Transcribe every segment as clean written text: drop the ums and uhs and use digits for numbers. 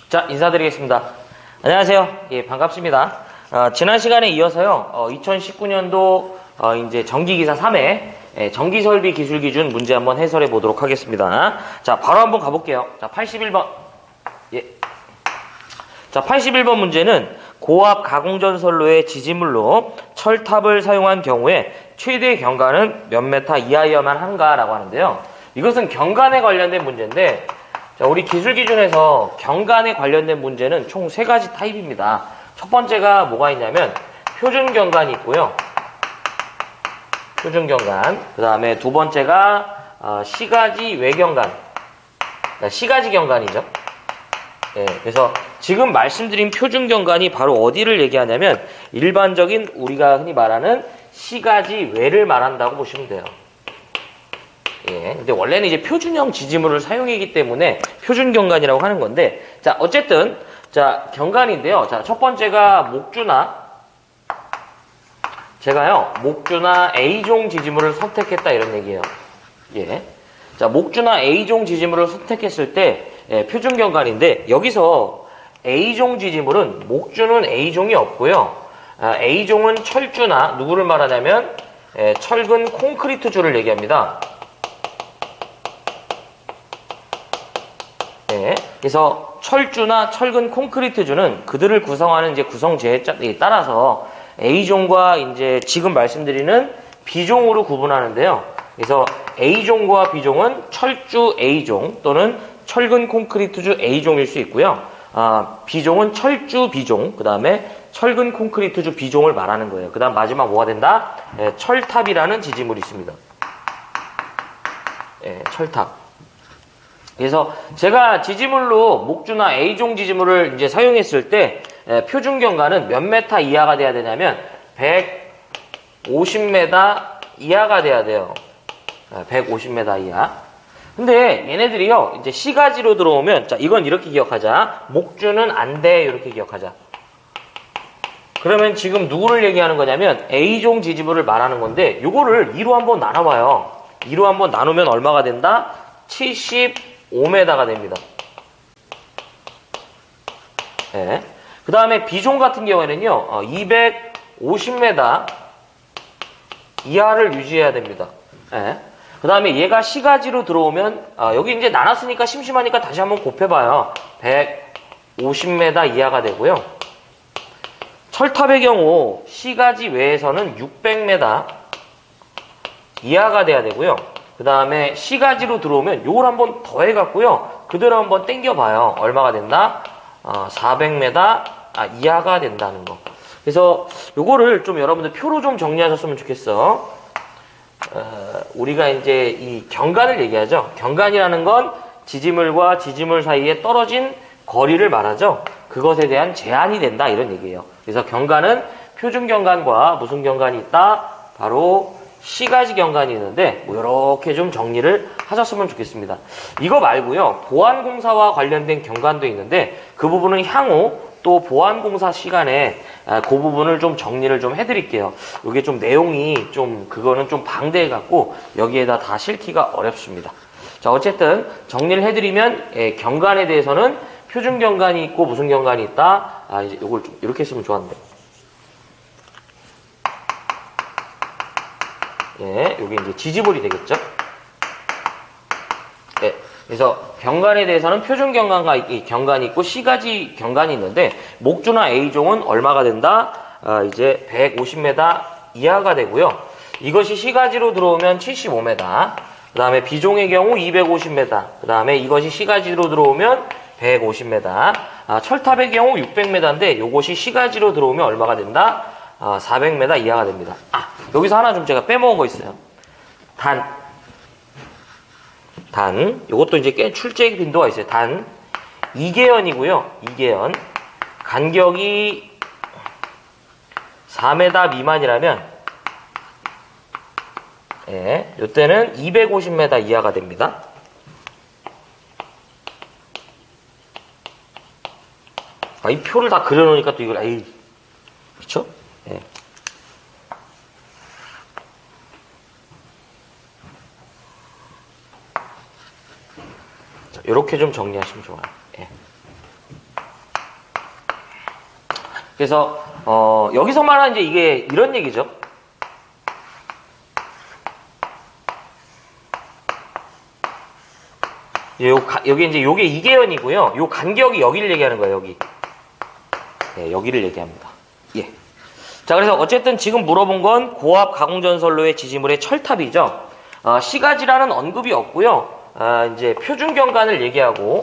자, 인사드리겠습니다. 안녕하세요. 예, 반갑습니다. 지난 시간에 이어서요, 2019년도, 이제 전기기사 3회, 전기설비 기술 기준 문제 한번 해설해 보도록 하겠습니다. 자, 바로 한번 가볼게요. 자, 81번. 예. 자, 81번 문제는 고압 가공전선로의 지지물로 철탑을 사용한 경우에 최대 경관은 몇 메타 이하여야만 한가라고 하는데요. 이것은 경관에 관련된 문제인데, 자, 우리 기술 기준에서 경관에 관련된 문제는 총 3가지 타입입니다. 첫 번째가 뭐가 있냐면 표준 경관이 있고요. 표준 경관. 그 다음에 두 번째가 시가지 외경관. 시가지 경관이죠. 예, 그래서 지금 말씀드린 표준 경관이 바로 어디를 얘기하냐면 일반적인 우리가 흔히 말하는 시가지 외를 말한다고 보시면 돼요. 예, 근데 원래는 이제 표준형 지지물을 사용하기 때문에 표준 경관이라고 하는 건데, 자, 어쨌든, 자, 경관인데요. 자, 첫 번째가 목주나 A종 지지물을 선택했다 이런 얘기예요. 예. 자, 목주나 A종 지지물을 선택했을 때, 예, 표준 경관인데, 여기서 A종 지지물은, 목주는 A종이 없고요. A종은 철주나, 누구를 말하냐면, 철근 콘크리트주를 얘기합니다. 네, 그래서 철주나 철근 콘크리트주는 그들을 구성하는 이제 구성재에 따라서 A종과 이제 지금 말씀드리는 B종으로 구분하는데요. 그래서 A종과 B종은 철주 A종 또는 철근 콘크리트주 A종일 수 있고요. B종은 철주 B종, 그 다음에 철근 콘크리트주 B종을 말하는 거예요. 그 다음 마지막 뭐가 된다? 철탑이라는 지지물이 있습니다. 철탑. 그래서 제가 지지물로 목주나 A종 지지물을 이제 사용했을 때 표준 경관은 몇 메타 이하가 돼야 되냐면 150m 이하가 돼야 돼요. 150m 이하. 근데 얘네들이요, 이제 시가지로 들어오면, 자, 이건 이렇게 기억하자. 목주는 안 돼. 이렇게 기억하자. 그러면 지금 누구를 얘기하는 거냐면 A종 지지물을 말하는 건데, 요거를 2로 한번 나눠봐요. 2로 한번 나누면 얼마가 된다? 75m가 됩니다. 네. 그 다음에 B종 같은 경우에는요, 250m 이하를 유지해야 됩니다. 네. 그 다음에 얘가 시가지로 들어오면, 여기 이제 나눴으니까 심심하니까 다시 한번 곱해봐요. 150m 이하가 되고요. 철탑의 경우 시가지 외에서는 600m 이하가 돼야 되고요. 그 다음에 시가지로 들어오면 요걸 한번 더해갖고요. 그대로 한번 땡겨봐요. 얼마가 된다? 400m 이하가 된다는 거. 그래서 요거를 좀 여러분들 표로 좀 정리하셨으면 좋겠어. 우리가 이제 이 경관을 얘기하죠. 경관이라는 건 지지물과 지지물 사이에 떨어진 거리를 말하죠. 그것에 대한 제한이 된다 이런 얘기예요. 그래서 경관은 표준 경관과 무슨 경관이 있다? 바로 시가지 경관이 있는데 뭐 이렇게 좀 정리를 하셨으면 좋겠습니다. 이거 말고요, 보안공사와 관련된 경관도 있는데 그 부분은 향후 또 보안공사 시간에 그 부분을 좀 정리를 좀 해드릴게요. 이게 좀 내용이 좀 그거는 좀 방대해갖고 여기에다 다 실기가 어렵습니다. 자, 어쨌든 정리를 해드리면 경관에 대해서는 표준 경관이 있고 무슨 경관이 있다. 이제 이걸 좀 이렇게 했으면 좋았는데. 예, 여기 이제 지지물이 되겠죠? 예, 그래서 경관에 대해서는 표준 경관과 경관이 있고 시가지 경관이 있는데 목주나 A종은 얼마가 된다? 이제 150m 이하가 되고요. 이것이 시가지로 들어오면 75m. 그 다음에 B종의 경우 250m. 그 다음에 이것이 시가지로 들어오면 150m. 철탑의 경우 600m인데 요것이 시가지로 들어오면 얼마가 된다? 400m 이하가 됩니다. 여기서 하나 좀 제가 빼먹은 거 있어요. 요것도 이제 꽤 출제 빈도가 있어요. 2개연이고요. 2개연. 간격이 4m 미만이라면, 예, 요때는 250m 이하가 됩니다. 이 표를 다 그려놓으니까 또 이걸, 그쵸? 예. 이렇게 좀 정리하시면 좋아요. 예. 그래서 여기서 말하는 이제 이게 이런 얘기죠. 여기 이제 요게 이계연이고요. 요 간격이 여기를 얘기하는 거예요. 여기. 네, 여기를 얘기합니다. 예. 자, 그래서 어쨌든 지금 물어본 건 고압 가공전선로의 지지물의 철탑이죠. 시가지라는 언급이 없고요. 이제 표준경관을 얘기하고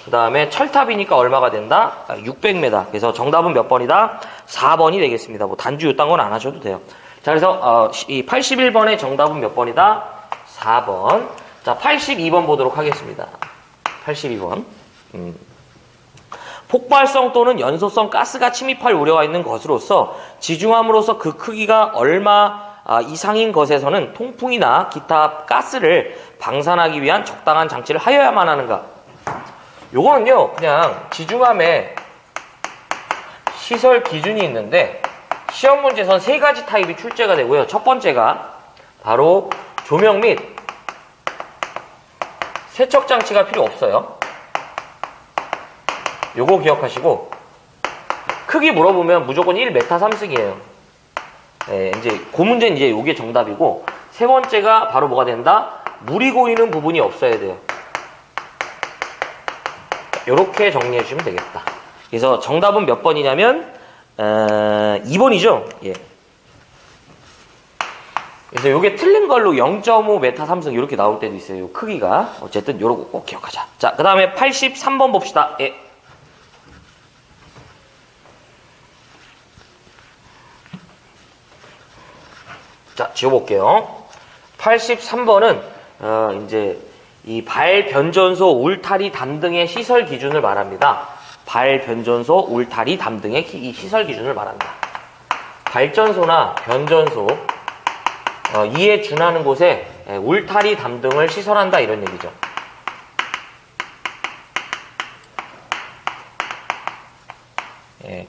그 다음에 철탑이니까 얼마가 된다? 600m. 그래서 정답은 몇 번이다? 4번이 되겠습니다. 뭐 단주 요딴 건 안 하셔도 돼요. 자, 그래서 이 81번의 정답은 몇 번이다? 4번. 자, 82번 보도록 하겠습니다. 82번. 폭발성 또는 연소성 가스가 침입할 우려가 있는 것으로서 지중함으로써 그 크기가 얼마 이상인 것에서는 통풍이나 기타 가스를 방산하기 위한 적당한 장치를 하여야만 하는가. 요거는요, 그냥 지중함에 시설 기준이 있는데 시험 문제에선 세 가지 타입이 출제가 되고요. 첫 번째가 바로 조명 및 세척 장치가 필요 없어요. 요거 기억하시고, 크기 물어보면 무조건 1m 3승이에요. 네, 이제 그 문제는 이제 요게 정답이고, 세 번째가 바로 뭐가 된다? 물이 고이는 부분이 없어야 돼요. 요렇게 정리해 주시면 되겠다. 그래서 정답은 몇 번이냐면 2번이죠. 예. 그래서 요게 틀린 걸로 0.5m 3승 이렇게 나올 때도 있어요. 요 크기가. 어쨌든 요러고 꼭 기억하자. 자, 그 다음에 83번 봅시다. 예. 자, 지워볼게요. 83번은 이제 이 발변전소, 울타리 담 등의 시설 기준을 말합니다. 발변전소, 울타리 담 등의 이 시설 기준을 말한다. 발전소나 변전소, 이에 준하는 곳에 울타리 담 등을 시설한다 이런 얘기죠.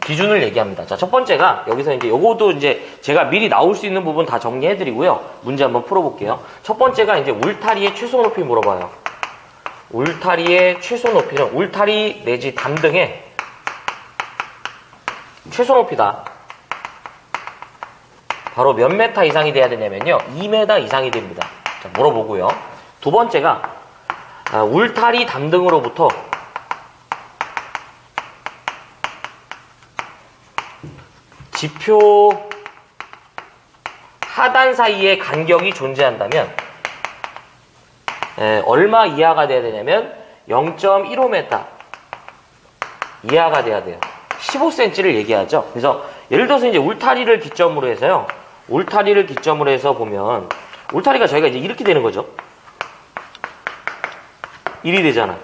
기준을 얘기합니다. 자, 첫 번째가 여기서 이제 요것도 이제 제가 미리 나올 수 있는 부분 다 정리해 드리고요. 문제 한번 풀어볼게요. 첫 번째가 이제 울타리의 최소 높이 물어봐요. 울타리의 최소 높이는 울타리 내지 담 등의 최소 높이다. 바로 몇 메타 이상이 돼야 되냐면요. 2m 이상이 됩니다. 자, 물어보고요. 두 번째가 울타리 담 등으로부터 지표 하단 사이에 간격이 존재한다면 얼마 이하가 돼야 되냐면 0.15m 이하가 돼야 돼요. 15cm를 얘기하죠. 그래서 예를 들어서 이제 울타리를 기점으로 해서요. 울타리를 기점으로 해서 보면 울타리가 저희가 이제 이렇게 되는 거죠. 일이 되잖아.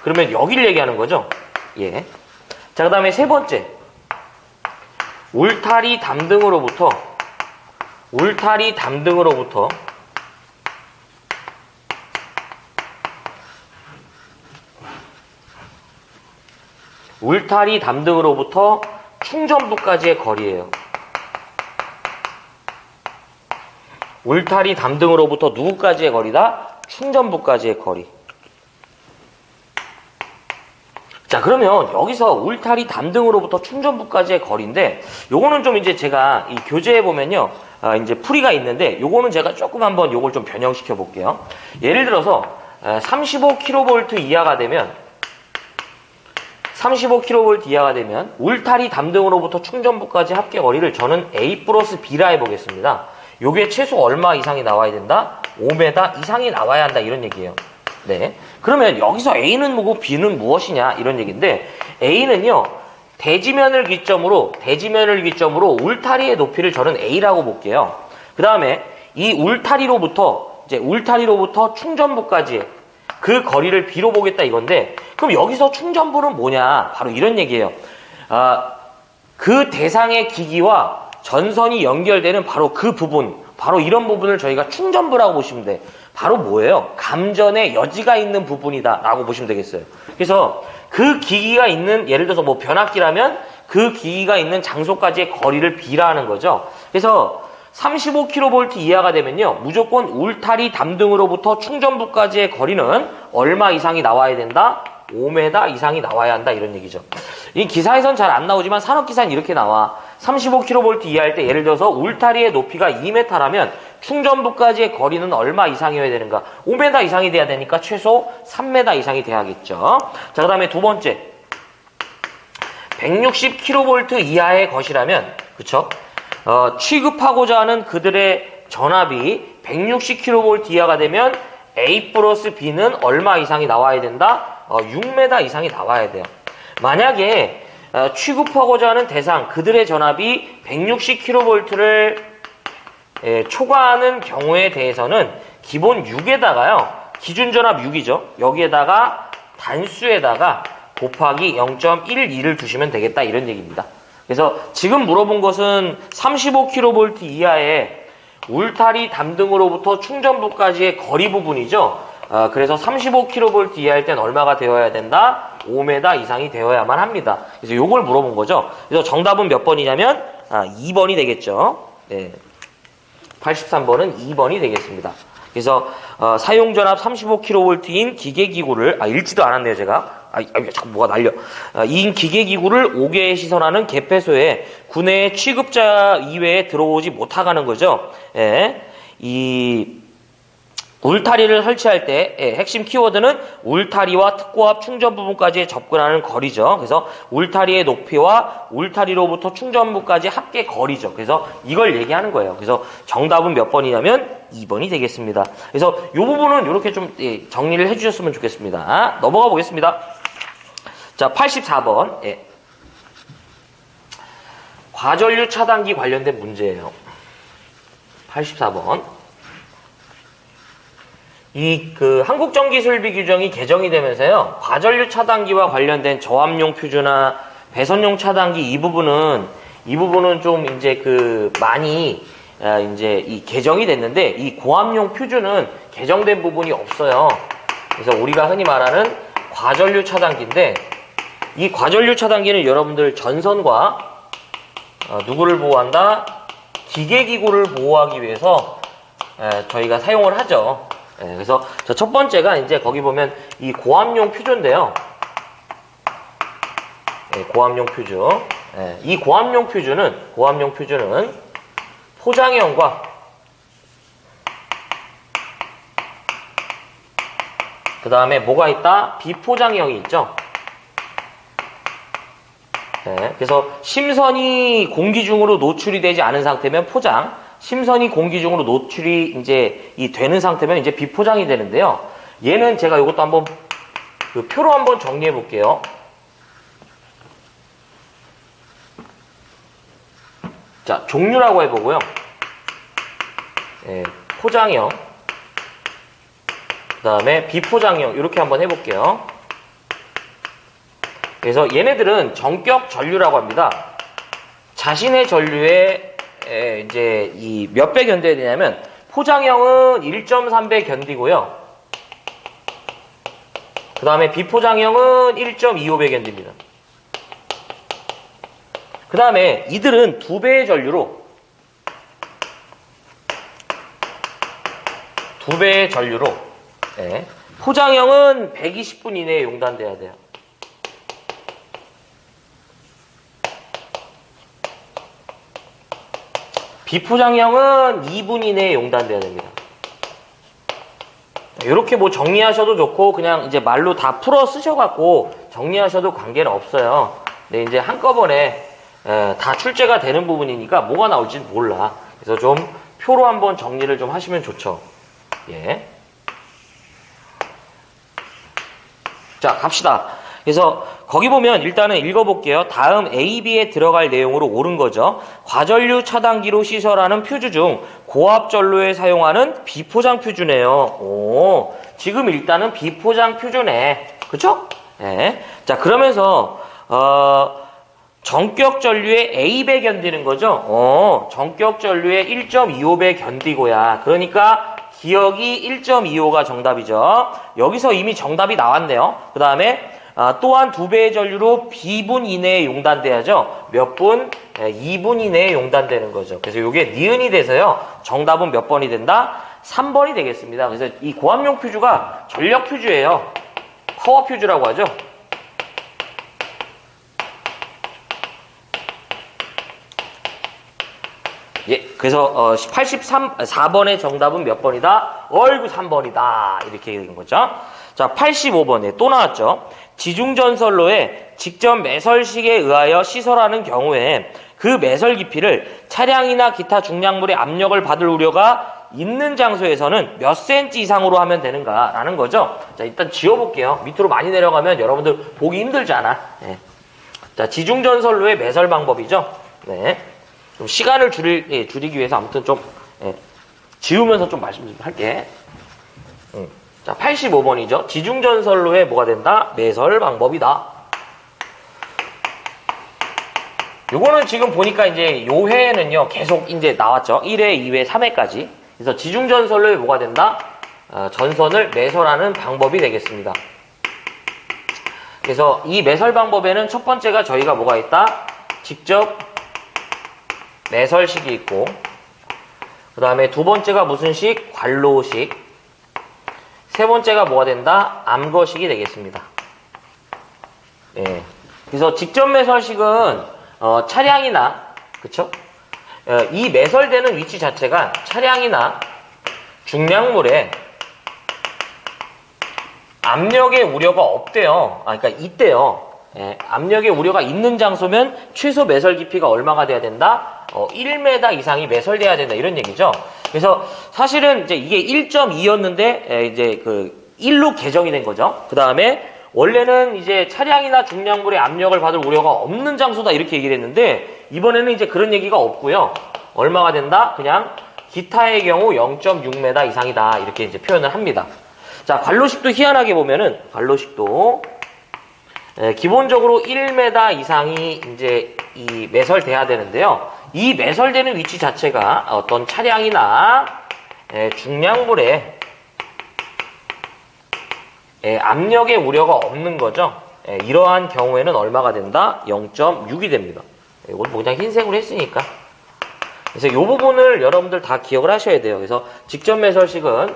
그러면 여기를 얘기하는 거죠. 예. 자, 그 다음에 세 번째. 울타리 담 등으로부터 울타리 담 등으로부터 울타리 담 등으로부터 충전부까지의 거리예요. 울타리 담 등으로부터 누구까지의 거리다? 충전부까지의 거리. 자, 그러면 여기서 울타리 담 등으로부터 충전부까지의 거리인데 요거는 좀 이제 제가 이 교재에 보면요. 이제 풀이가 있는데 요거는 제가 조금 한번 요걸 좀 변형시켜 볼게요. 예를 들어서 35kV 이하가 되면 35kV 이하가 되면 울타리 담 등으로부터 충전부까지 합계 거리를 저는 A 플러스 B라 해보겠습니다. 요게 최소 얼마 이상이 나와야 된다? 5m 이상이 나와야 한다 이런 얘기예요. 네. 그러면 여기서 A는 뭐고 B는 무엇이냐 이런 얘기인데 A는요. 대지면을 기점으로 울타리의 높이를 저는 A라고 볼게요. 그 다음에 이 울타리로부터 충전부까지 그 거리를 B로 보겠다 이건데 그럼 여기서 충전부는 뭐냐? 바로 이런 얘기예요. 그 대상의 기기와 전선이 연결되는 바로 그 부분, 바로 이런 부분을 저희가 충전부라고 보시면 돼. 바로 뭐예요? 감전의 여지가 있는 부분이다 라고 보시면 되겠어요. 그래서 그 기기가 있는, 예를 들어서 뭐 변압기라면 그 기기가 있는 장소까지의 거리를 B라 하는 거죠. 그래서 35kV 이하가 되면요. 무조건 울타리 담 등으로부터 충전부까지의 거리는 얼마 이상이 나와야 된다? 5m 이상이 나와야 한다 이런 얘기죠. 이 기사에선 잘 안 나오지만 산업기사는 이렇게 나와. 35kV 이하일 때 예를 들어서 울타리의 높이가 2m라면 충전부까지의 거리는 얼마 이상이어야 되는가? 5m 이상이 돼야 되니까 최소 3m 이상이 돼야겠죠. 자, 그 다음에 두 번째 160kV 이하의 것이라면 그쵸? 취급하고자 하는 그들의 전압이 160kV 이하가 되면 A 플러스 B는 얼마 이상이 나와야 된다? 6m 이상이 나와야 돼요. 만약에 취급하고자 하는 대상, 그들의 전압이 160kV를 초과하는 경우에 대해서는 기본 6에다가요. 기준 전압 6이죠. 여기에다가 단수에다가 곱하기 0.12를 두시면 되겠다 이런 얘기입니다. 그래서 지금 물어본 것은 35kV 이하의 울타리 담등으로부터 충전부까지의 거리 부분이죠. 그래서 35kV 이하일 땐 얼마가 되어야 된다? 5m 이상이 되어야만 합니다. 그래서 요걸 물어본 거죠. 그래서 정답은 몇 번이냐면 2번이 되겠죠. 네. 83번은 2번이 되겠습니다. 그래서 사용전압 35kV인 기계기구를 읽지도 않았네요 제가. 자꾸 뭐가 날려. 이 기계기구를 5개의 시선하는 개폐소에 구내의 취급자 이외에 들어오지 못하가는 거죠. 예. 이 울타리를 설치할 때 핵심 키워드는 울타리와 특고압 충전 부분까지 접근하는 거리죠. 그래서 울타리의 높이와 울타리로부터 충전부까지 합계 거리죠. 그래서 이걸 얘기하는 거예요. 그래서 정답은 몇 번이냐면 2번이 되겠습니다. 그래서 이 부분은 이렇게 좀 정리를 해주셨으면 좋겠습니다. 넘어가 보겠습니다. 자, 84번. 예. 과전류 차단기 관련된 문제예요. 84번. 한국전기술비 규정이 개정이 되면서요, 과전류 차단기와 관련된 저압용 퓨즈나 배선용 차단기 이 부분은 좀 이제 많이 이제 이 개정이 됐는데, 이 고압용 퓨즈는 개정된 부분이 없어요. 그래서 우리가 흔히 말하는 과전류 차단기인데, 이 과전류 차단기는 여러분들 전선과 누구를 보호한다? 기계기구를 보호하기 위해서 저희가 사용을 하죠. 그래서 첫 번째가 이제 거기 보면 이 고압용 퓨즈인데요. 고압용 퓨즈. 이 고압용 퓨즈는 포장형과 그 다음에 뭐가 있다? 비포장형이 있죠. 그래서 심선이 공기 중으로 노출이 되지 않은 상태면 포장, 심선이 공기 중으로 노출이 이제 되는 상태면 이제 비포장이 되는데요. 얘는 제가 이것도 한번 표로 한번 정리해 볼게요. 자, 종류라고 해보고요. 포장형, 그 다음에 비포장형 이렇게 한번 해볼게요. 그래서 얘네들은 전격 전류라고 합니다. 자신의 전류에 이제 이 몇 배 견뎌야 되냐면 포장형은 1.3배 견디고요. 그 다음에 비포장형은 1.25배 견딥니다. 그 다음에 이들은 2배의 전류로 포장형은 120분 이내에 용단돼야 돼요. 비포장형은 2분 이내에 용단돼야 됩니다. 이렇게 뭐 정리하셔도 좋고 그냥 이제 말로 다 풀어 쓰셔갖고 정리하셔도 관계는 없어요. 근데 이제 한꺼번에 다 출제가 되는 부분이니까 뭐가 나올지는 몰라. 그래서 좀 표로 한번 정리를 좀 하시면 좋죠. 예. 자, 갑시다. 그래서 거기 보면 일단은 읽어볼게요. 다음 A, B에 들어갈 내용으로 옳은 거죠. 과전류 차단기로 시설하는 퓨즈 중 고압 전로에 사용하는 비포장 퓨즈네요. 오, 지금 일단은 비포장 퓨즈네. 그쵸? 네. 자, 그러면서 전격 전류의 A배 견디는 거죠. 전격 전류의 1.25배 견디고야. 그러니까 기억이 1.25가 정답이죠. 여기서 이미 정답이 나왔네요. 그 다음에 또한 2배의 전류로 B분 이내에 용단돼야죠. 몇 분? 2분 이내에 용단되는 거죠. 그래서 이게 니은이 돼서요. 정답은 몇 번이 된다? 3번이 되겠습니다. 그래서 이 고압용 퓨즈가 전력 퓨즈예요. 파워 퓨즈라고 하죠. 예, 그래서 4번의 정답은 몇 번이다? 어이구 3번이다. 이렇게 된 거죠. 자, 85번에 또 나왔죠. 지중전선로에 직접 매설식에 의하여 시설하는 경우에 그 매설 깊이를 차량이나 기타 중량물의 압력을 받을 우려가 있는 장소에서는 몇 센치 이상으로 하면 되는가라는 거죠. 자, 일단 지워볼게요. 밑으로 많이 내려가면 여러분들 보기 힘들잖아. 네. 자, 지중전선로의 매설 방법이죠. 네. 좀 시간을 줄이기 위해서 아무튼 좀 지우면서 좀 말씀 좀 할게. 자, 85번이죠. 지중전선로에 뭐가 된다? 매설 방법이다. 요거는 지금 보니까 이제 요 회에는요 계속 이제 나왔죠. 1회, 2회, 3회까지. 그래서 지중전선로에 뭐가 된다? 전선을 매설하는 방법이 되겠습니다. 그래서 이 매설 방법에는 첫 번째가 저희가 뭐가 있다? 직접 매설식이 있고, 그 다음에 두 번째가 무슨 식? 관로식. 세 번째가 뭐가 된다? 암거식이 되겠습니다. 예. 그래서 직접 매설식은 차량이나, 그쵸? 이 매설되는 위치 자체가 차량이나 중량물에 압력의 우려가 없대요. 그러니까 있대요. 예, 압력의 우려가 있는 장소면 최소 매설 깊이가 얼마가 돼야 된다? 1m 이상이 매설돼야 된다. 이런 얘기죠. 그래서 사실은 이제 이게 1.2였는데 이제 그 1로 개정이 된 거죠. 그 다음에 원래는 이제 차량이나 중량물의 압력을 받을 우려가 없는 장소다 이렇게 얘기를 했는데 이번에는 이제 그런 얘기가 없고요. 얼마가 된다? 그냥 기타의 경우 0.6m 이상이다. 이렇게 이제 표현을 합니다. 자, 관로식도 희한하게 보면은 관로식도 기본적으로 1m 이상이 이제 이 매설돼야 되는데요. 이 매설되는 위치 자체가 어떤 차량이나 중량물에 압력의 우려가 없는 거죠. 이러한 경우에는 얼마가 된다? 0.6이 됩니다. 이건 뭐 그냥 흰색으로 했으니까. 그래서 이 부분을 여러분들 다 기억을 하셔야 돼요. 그래서 직접 매설식은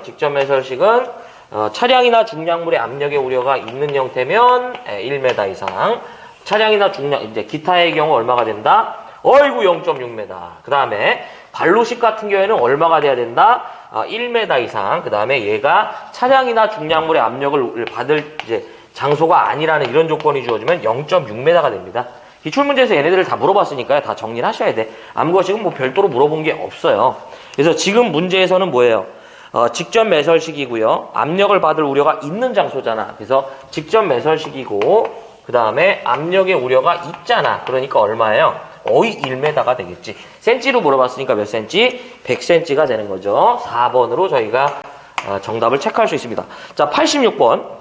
차량이나 중량물의 압력의 우려가 있는 형태면 1m 이상, 차량이나 중량, 이제 기타의 경우 얼마가 된다? 어이구 0.6m. 그 다음에 관로식 같은 경우에는 얼마가 돼야 된다? 1m 이상. 그 다음에 얘가 차량이나 중량물의 압력을 받을 이제 장소가 아니라는 이런 조건이 주어지면 0.6m가 됩니다. 기출문제에서 얘네들을 다 물어봤으니까요. 다 정리를 하셔야 돼. 암거식은 뭐 별도로 물어본 게 없어요. 그래서 지금 문제에서는 뭐예요? 직접 매설식이고요. 압력을 받을 우려가 있는 장소잖아. 그래서 직접 매설식이고 그 다음에 압력의 우려가 있잖아. 그러니까 얼마예요? 거의 1m가 되겠지. 센치로 물어봤으니까 몇 센치? 100cm가 되는 거죠. 4번으로 저희가 정답을 체크할 수 있습니다. 자, 86번.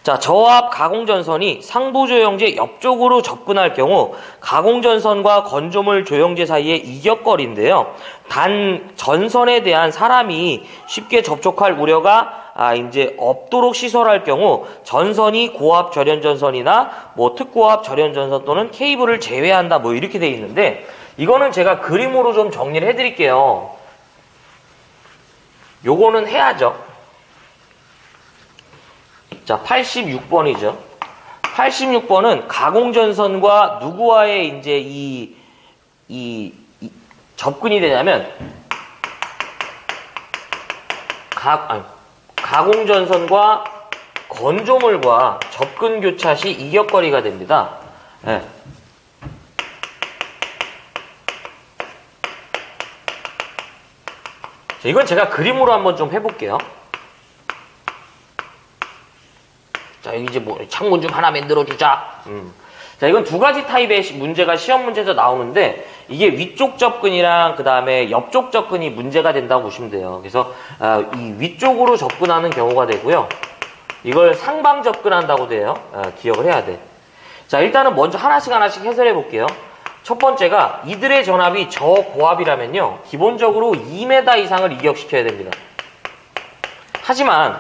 자, 저압 가공전선이 상부조영제 옆쪽으로 접근할 경우 가공전선과 건조물 조영제 사이의 이격거리인데요. 단 전선에 대한 사람이 쉽게 접촉할 우려가 이제 없도록 시설할 경우 전선이 고압 절연전선이나 뭐 특고압 절연전선 또는 케이블을 제외한다 뭐 이렇게 돼 있는데 이거는 제가 그림으로 좀 정리를 해드릴게요. 요거는 해야죠. 자, 86번이죠. 86번은 가공전선과 누구와의 이제 이 접근이 되냐면 가공전선과 건조물과 접근 교차 시 이격거리가 됩니다. 네. 자, 이건 제가 그림으로 한번 좀 해볼게요. 자, 여기 이제 뭐 창문 좀 하나 만들어주자. 자, 이건 두 가지 타입의 문제가 시험 문제에서 나오는데 이게 위쪽 접근이랑 그 다음에 옆쪽 접근이 문제가 된다고 보시면 돼요. 그래서 이 위쪽으로 접근하는 경우가 되고요. 이걸 상방 접근한다고 돼요. 기억을 해야 돼. 자, 일단은 먼저 하나씩 해설해 볼게요. 첫 번째가 이들의 전압이 저고압이라면요. 기본적으로 2m 이상을 이격시켜야 됩니다. 하지만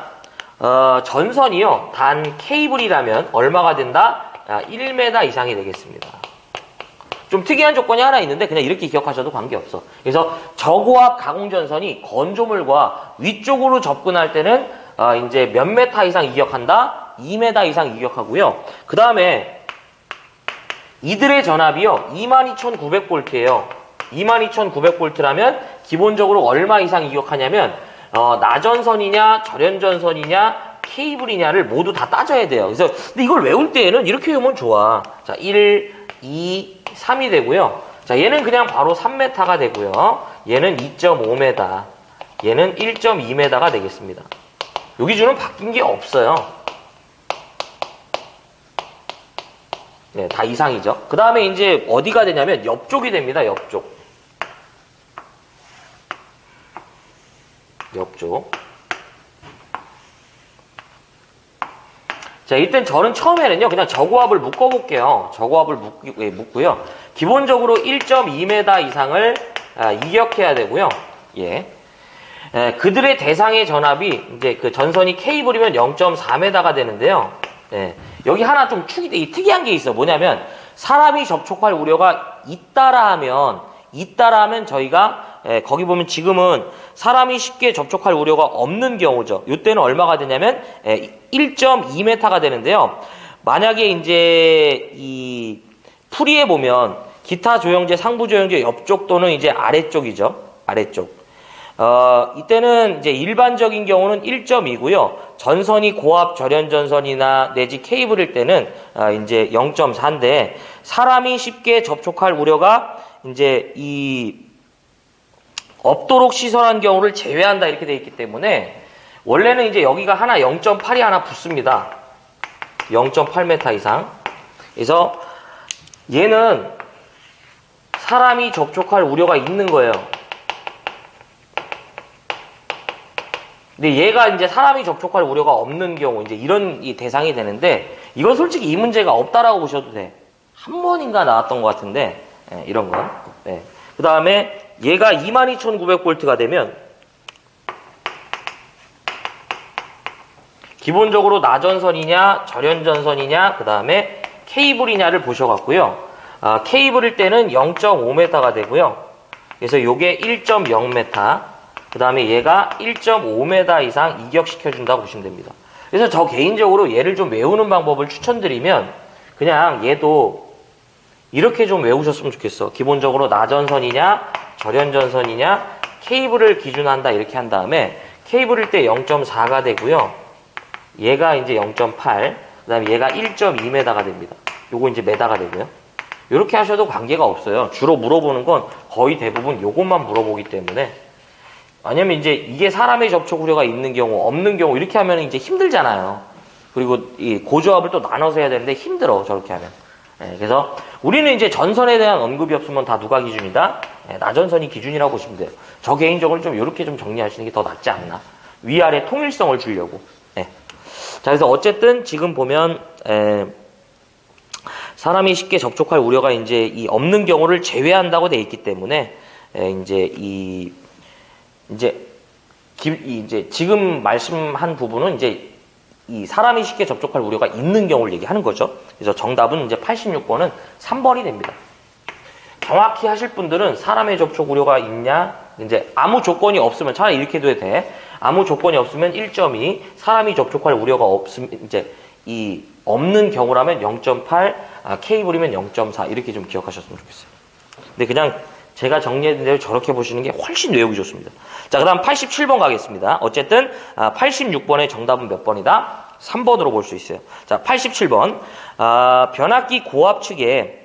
전선이요. 단 케이블이라면 얼마가 된다? 1m 이상이 되겠습니다. 좀 특이한 조건이 하나 있는데 그냥 이렇게 기억하셔도 관계없어. 그래서 저고압 가공전선이 건조물과 위쪽으로 접근할 때는 이제 몇 메타 이상 이격한다? 2m 이상 이격하고요. 그 다음에 이들의 전압이요 22,900V예요. 22,900V라면 기본적으로 얼마 이상 이격하냐면 나전선이냐 절연전선이냐 케이블이냐를 모두 다 따져야 돼요. 그래서 근데 이걸 외울 때에는 이렇게 외우면 좋아. 자, 1, 2, 3이 되고요. 자, 얘는 그냥 바로 3m가 되고요. 얘는 2.5m, 얘는 1.2m가 되겠습니다. 요 기준은 바뀐 게 없어요. 네, 다 이상이죠. 그 다음에 이제 어디가 되냐면 옆쪽이 됩니다. 옆쪽. 자, 일단 저는 처음에는요, 그냥 저고압을 묶어볼게요. 저고압을 묶고요. 기본적으로 1.2m 이상을 이격해야 되고요. 예. 그들의 대상의 전압이, 이제 그 전선이 케이블이면 0.4m가 되는데요. 예. 여기 하나 좀 특이한 게 있어. 뭐냐면, 사람이 접촉할 우려가 있다라 하면 저희가 거기 보면 지금은 사람이 쉽게 접촉할 우려가 없는 경우죠. 이때는 얼마가 되냐면 1.2m가 되는데요. 만약에 이제 이 풀이에 보면 기타 조형제, 상부 조형제 옆쪽 또는 이제 아래쪽이죠. 아래쪽. 이때는 이제 일반적인 경우는 1.2고요. 전선이 고압 절연 전선이나 내지 케이블일 때는 이제 0.4인데 사람이 쉽게 접촉할 우려가 이제 이 없도록 시설한 경우를 제외한다 이렇게 되어 있기 때문에 원래는 이제 여기가 하나 0.8이 하나 붙습니다. 0.8m 이상. 그래서 얘는 사람이 접촉할 우려가 있는 거예요. 근데 얘가 이제 사람이 접촉할 우려가 없는 경우 이제 이런 이 대상이 되는데 이건 솔직히 이 문제가 없다라고 보셔도 돼. 한 번인가 나왔던 것 같은데 이런 거. 네. 그 다음에 얘가 22,900V가 되면 기본적으로 나전선이냐 절연전선이냐 그 다음에 케이블이냐를 보셔갖고요. 케이블일 때는 0.5m가 되고요. 그래서 요게 1.0m 그 다음에 얘가 1.5m 이상 이격시켜준다고 보시면 됩니다. 그래서 저 개인적으로 얘를 좀 외우는 방법을 추천드리면 그냥 얘도 이렇게 좀 외우셨으면 좋겠어. 기본적으로 나전선이냐 절연전선이냐 케이블을 기준한다 이렇게 한 다음에 케이블일 때 0.4가 되고요. 얘가 이제 0.8 그 다음에 얘가 1.2m가 됩니다. 요거 이제 메다가 되고요. 이렇게 하셔도 관계가 없어요. 주로 물어보는 건 거의 대부분 요것만 물어보기 때문에 왜냐면 이제 이게 사람의 접촉 우려가 있는 경우 없는 경우 이렇게 하면 이제 힘들잖아요. 그리고 이 고조압을 또 나눠서 해야 되는데 힘들어 저렇게 하면. 그래서 우리는 이제 전선에 대한 언급이 없으면 다 누가 기준이다? 나전선이 기준이라고 보시면 돼요. 저 개인적으로 좀 이렇게 좀 정리하시는 게 더 낫지 않나. 위아래 통일성을 주려고. 자, 그래서 어쨌든 지금 보면 사람이 쉽게 접촉할 우려가 이제 이 없는 경우를 제외한다고 돼 있기 때문에 이제 지금 말씀한 부분은 이제 이 사람이 쉽게 접촉할 우려가 있는 경우를 얘기하는 거죠. 그래서 정답은 이제 86번은 3번이 됩니다. 정확히 하실 분들은 사람의 접촉 우려가 있냐, 이제 아무 조건이 없으면 차라리 이렇게 해도 돼. 아무 조건이 없으면 1.2, 사람이 접촉할 우려가 없으면 이제 이 없는 경우라면 0.8, 케이블이면 0.4 이렇게 좀 기억하셨으면 좋겠어요. 근데 그냥 제가 정리해둔 대로 저렇게 보시는 게 훨씬 외우기 좋습니다. 자, 그 다음 87번 가겠습니다. 어쨌든 86번의 정답은 몇 번이다? 3번으로 볼 수 있어요. 자, 87번 변압기 고압 측에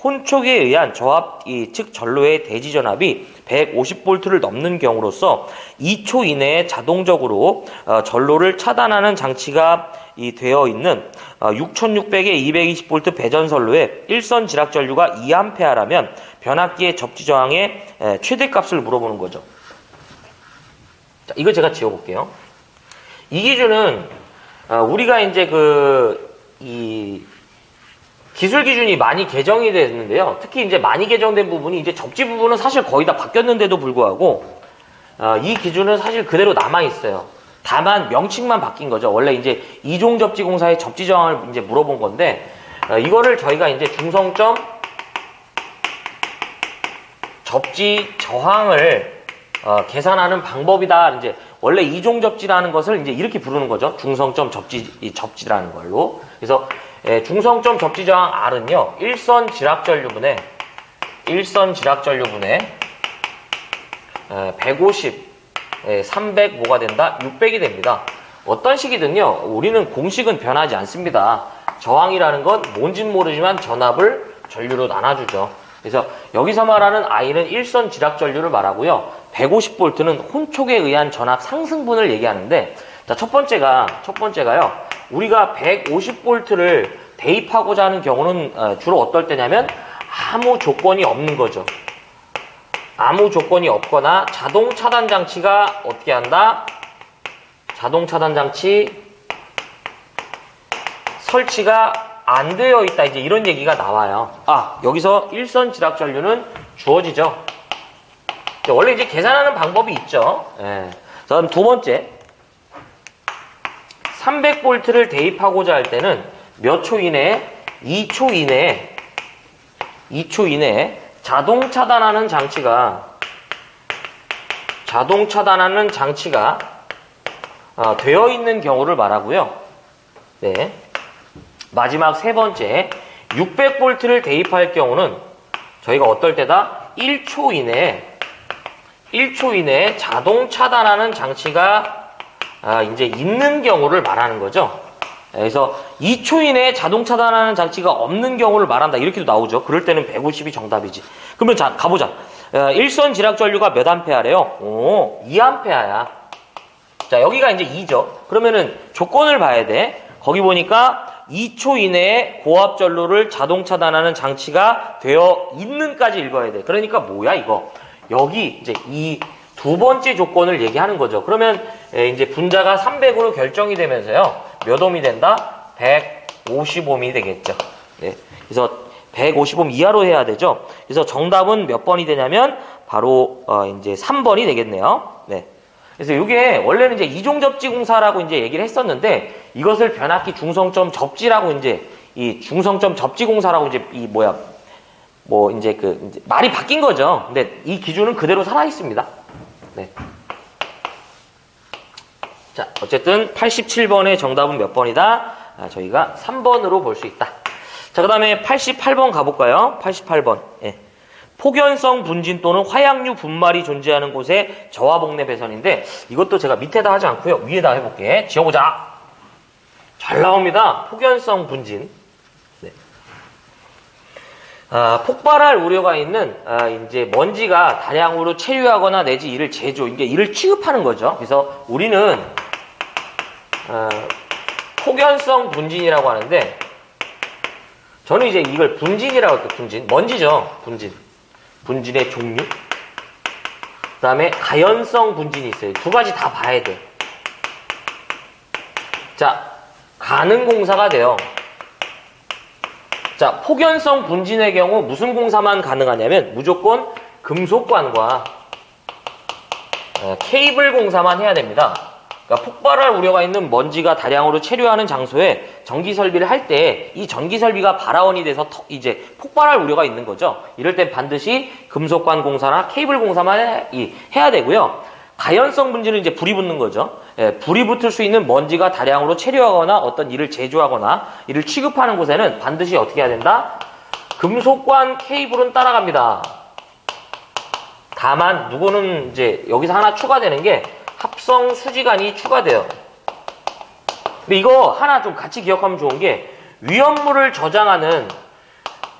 혼촉에 의한 저압 즉 전로의 대지 전압이 150V를 넘는 경우로서 2초 이내에 자동적으로 전로를 차단하는 장치가 되어 있는 6600에 220V 배전선로에 일선 지락 전류가 2A라면 변압기의 접지 저항의 최대값을 물어보는 거죠. 자, 이거 제가 지워볼게요. 이 기준은 우리가 이제 기술 기준이 많이 개정이 됐는데요. 특히 이제 많이 개정된 부분이 이제 접지 부분은 사실 거의 다 바뀌었는데도 불구하고 이 기준은 사실 그대로 남아 있어요. 다만 명칭만 바뀐 거죠. 원래 이제 이종 접지 공사의 접지 저항을 이제 물어본 건데 이거를 저희가 이제 중성점 접지 저항을 계산하는 방법이다. 이제 원래 이종 접지라는 것을 이제 이렇게 부르는 거죠. 중성점 접지라는 걸로. 그래서 중성점 접지 저항 R은요, 일선 지락전류분의 150, 300 뭐가 된다? 600이 됩니다. 어떤 식이든요, 우리는 공식은 변하지 않습니다. 저항이라는 건 뭔진 모르지만 전압을 전류로 나눠주죠. 그래서 여기서 말하는 I는 일선 지락 전류를 말하고요. 150V는 혼촉에 의한 전압 상승분을 얘기하는데, 자, 첫 번째가요. 우리가 150V를 대입하고자 하는 경우는 주로 어떨 때냐면 아무 조건이 없는 거죠. 아무 조건이 없거나 자동 차단 장치가 어떻게 한다? 자동 차단 장치 설치가 안 되어 있다. 이제 이런 얘기가 나와요. 여기서 일선 지락 전류는 주어지죠. 원래 이제 계산하는 방법이 있죠. 다음 두 번째. 300V를 대입하고자 할 때는 몇 초 이내에? 2초 이내에 자동 차단하는 장치가 되어 있는 경우를 말하고요. 네. 마지막 세 번째, 600V를 대입할 경우는 저희가 어떨 때다? 1초 이내에 자동 차단하는 장치가 이제 있는 경우를 말하는 거죠. 그래서 2초 이내에 자동 차단하는 장치가 없는 경우를 말한다. 이렇게도 나오죠. 그럴 때는 150이 정답이지. 그러면 자, 가보자. 일선 지락 전류가 몇 암페어래요? 2암페어야. 자, 여기가 이제 2죠. 그러면은 조건을 봐야 돼. 거기 보니까 2초 이내에 고압 전류를 자동 차단하는 장치가 되어 있는까지 읽어야 돼. 그러니까 뭐야 이거? 여기 이제 이 두 번째 조건을 얘기하는 거죠. 그러면 이제 분자가 300으로 결정이 되면서요. 몇 옴이 된다? 150옴이 되겠죠. 네. 그래서 150옴 이하로 해야 되죠. 그래서 정답은 몇 번이 되냐면 바로 이제 3번이 되겠네요. 네. 그래서 이게 원래는 이제 이종 접지 공사라고 이제 얘기를 했었는데 이것을 변압기 중성점 접지라고 이제 이 중성점 접지 공사라고 이제 이 이제 이제 말이 바뀐 거죠. 근데 이 기준은 그대로 살아 있습니다. 네. 자, 어쨌든 87번의 정답은 몇 번이다? 저희가 3번으로 볼 수 있다. 자, 그 다음에 88번 가볼까요? 88번. 예. 폭연성 분진 또는 화약류 분말이 존재하는 곳의 저하복내 배선인데 이것도 제가 밑에다 하지 않고요. 위에다 해볼게. 지어보자. 잘 나옵니다. 폭연성 분진. 네. 폭발할 우려가 있는 이제 먼지가 다량으로 체류하거나 내지 이를 이게 이를 취급하는 거죠. 그래서 우리는 폭연성 분진이라고 하는데 저는 이제 이걸 분진이라고 할게요. 분진. 먼지죠. 분진의 종류. 그 다음에 가연성 분진이 있어요. 두 가지 다 봐야 돼. 자, 가는 공사가 돼요. 자, 폭연성 분진의 경우 무슨 공사만 가능하냐면 무조건 금속관과 케이블 공사만 해야 됩니다. 그러니까 폭발할 우려가 있는 먼지가 다량으로 체류하는 장소에 전기 설비를 할 때 이 전기 설비가 발화원이 돼서 이제 폭발할 우려가 있는 거죠. 이럴 땐 반드시 금속관 공사나 케이블 공사만 해야 되고요. 가연성 분진은 이제 불이 붙는 거죠. 불이 붙을 수 있는 먼지가 다량으로 체류하거나 어떤 일을 제조하거나 이를 취급하는 곳에는 반드시 어떻게 해야 된다? 금속관 케이블은 따라갑니다. 다만 누구는 이제 여기서 하나 추가되는 게 합성 수지관이 추가돼요. 근데 이거 하나 좀 같이 기억하면 좋은 게 위험물을 저장하는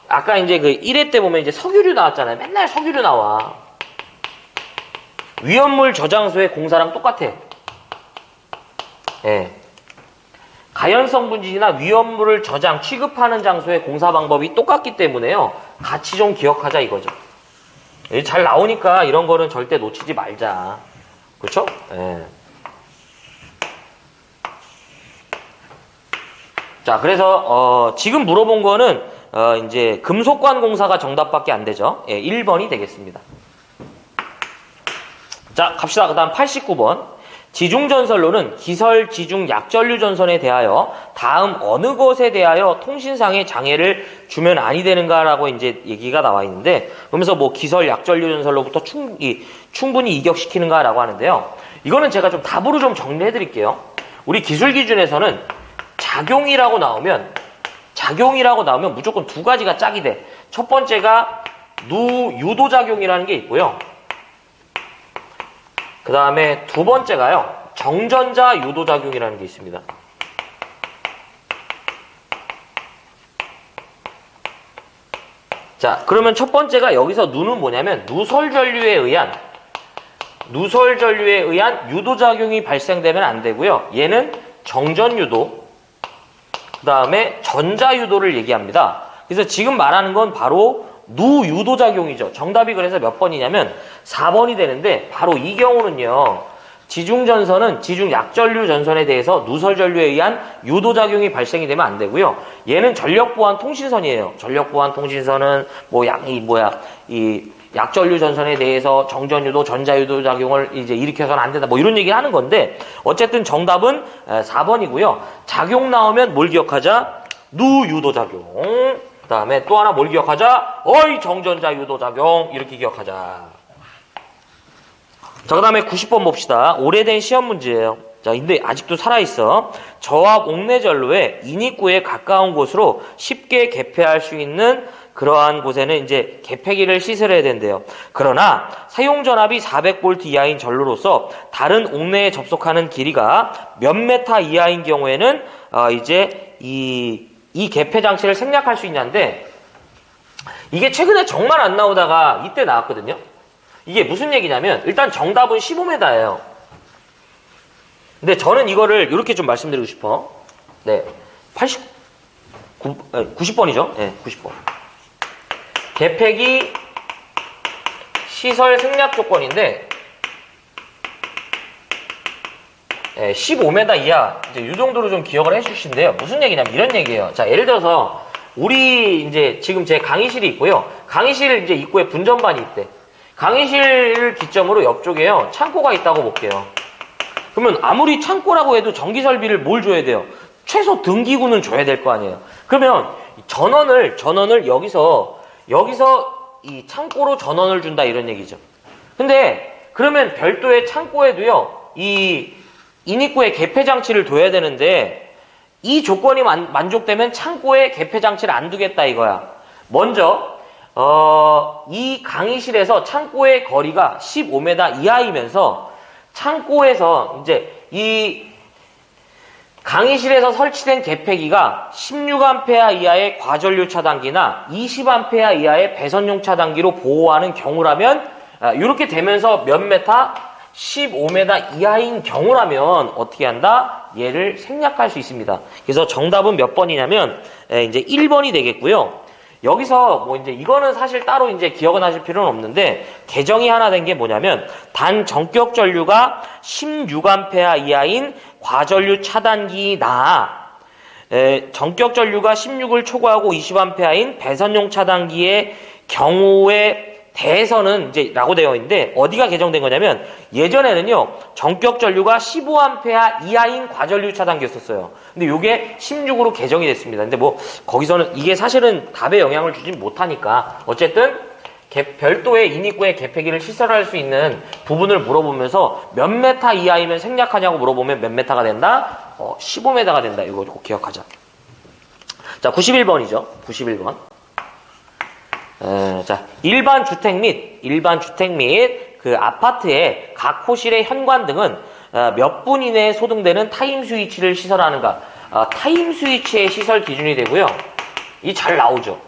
아까 이제 그 1회 때 보면 이제 석유류 나왔잖아요. 맨날 석유류 나와. 위험물 저장소의 공사랑 똑같아. 예. 가연성 분진이나 위험물을 저장, 취급하는 장소의 공사 방법이 똑같기 때문에요. 같이 좀 기억하자 이거죠. 잘 나오니까 이런 거는 절대 놓치지 말자. 그렇죠? 예. 자, 그래서 지금 물어본 거는 이제 금속관 공사가 정답밖에 안 되죠. 예, 1번이 되겠습니다. 자, 갑시다. 그 다음 89번. 지중전선로는 기설, 지중, 약전류 전선에 대하여 다음 어느 것에 대하여 통신상의 장애를 주면 아니 되는가라고 이제 얘기가 나와 있는데, 그러면서 뭐 기설, 약전류 전선로부터 충분히 이격시키는가라고 하는데요. 이거는 제가 좀 답으로 좀 정리해 드릴게요. 우리 기술 기준에서는 작용이라고 나오면 무조건 두 가지가 짝이 돼. 첫 번째가 유도작용이라는 게 있고요. 그 다음에 두 번째가요, 정전자 유도작용이라는 게 있습니다. 자, 그러면 첫 번째가 여기서 누는 뭐냐면 누설전류에 의한 유도작용이 발생되면 안 되고요. 얘는 정전유도, 그 다음에 전자유도를 얘기합니다. 그래서 지금 말하는 건 바로 누유도작용이죠. 정답이 그래서 몇 번이냐면 4번이 되는데, 바로 이 경우는요, 지중전선은 지중약전류 전선에 대해서 누설전류에 의한 유도작용이 발생이 되면 안 되고요. 얘는 전력보안 통신선이에요. 전력보안 통신선은 이 약전류 전선에 대해서 정전유도, 전자유도 작용을 이제 일으켜서는 안 된다. 뭐 이런 얘기 하는 건데, 어쨌든 정답은 4번이고요. 작용 나오면 뭘 기억하자? 누유도작용. 그 다음에 또 하나 뭘 기억하자? 정전자 유도작용. 이렇게 기억하자. 자, 그 다음에 90번 봅시다. 오래된 시험 문제예요. 자, 근데 아직도 살아있어. 저압 옥내전로에 인입구에 가까운 곳으로 쉽게 개폐할 수 있는 그러한 곳에는 이제 개폐기를 시설해야 된대요. 그러나 사용전압이 400V 이하인 전로로서 다른 옥내에 접속하는 길이가 몇 메타 이하인 경우에는 이제 이 개폐 장치를 생략할 수 있냐인데, 이게 최근에 정말 안 나오다가 이때 나왔거든요. 이게 무슨 얘기냐면, 일단 정답은 15m예요. 근데 저는 이거를 이렇게 좀 말씀드리고 싶어. 네. 90번이죠? 네, 90번. 개폐기 시설 생략 조건인데, 15m 이하, 이제 이 정도로 좀 기억을 해주신대요. 무슨 얘기냐면 이런 얘기예요. 자, 예를 들어서, 우리 이제 지금 제 강의실이 있고요. 강의실 이제 입구에 분전반이 있대. 강의실을 기점으로 옆쪽에요, 창고가 있다고 볼게요. 그러면 아무리 창고라고 해도 전기 설비를 뭘 줘야 돼요? 최소 등기구는 줘야 될 거 아니에요. 그러면 전원을 여기서 이 창고로 전원을 준다, 이런 얘기죠. 근데 그러면 별도의 창고에도요, 이 인입구에 개폐 장치를 둬야 되는데, 이 조건이 만족되면 창고에 개폐 장치를 안 두겠다 이거야. 먼저 이 강의실에서 창고의 거리가 15m 이하이면서, 창고에서 이제 이 강의실에서 설치된 개폐기가 16A 이하의 과전류 차단기나 20A 이하의 배선용 차단기로 보호하는 경우라면, 이렇게 되면서 몇 메타? 15m 이하인 경우라면 어떻게 한다? 얘를 생략할 수 있습니다. 그래서 정답은 몇 번이냐면 이제 1번이 되겠고요. 여기서 뭐 이제 이거는 사실 따로 이제 기억은 하실 필요는 없는데, 개정이 하나 된 게 뭐냐면, 단 전격 전류가 16A 이하인 과전류 차단기나 전격 전류가 16을 초과하고 20A인 배선용 차단기의 경우에 대해서는 이제 라고 되어 있는데, 어디가 개정된 거냐면, 예전에는요 전격 전류가 15A 이하인 과전류 차단기였었어요. 근데 이게 16으로 개정이 됐습니다. 근데 뭐 거기서는 이게 사실은 답에 영향을 주지 못하니까, 어쨌든 별도의 인입구에 개폐기를 시설할 수 있는 부분을 물어보면서 몇 메타 이하이면 생략하냐고 물어보면 몇 메타가 된다? 15m가 된다. 이거 꼭 기억하자. 자, 91번이죠. 91번. 자, 일반 주택 및 그 아파트의 각 호실의 현관 등은 몇 분 이내에 소등되는 타임 스위치를 시설하는가? 타임 스위치의 시설 기준이 되고요. 이 잘 나오죠.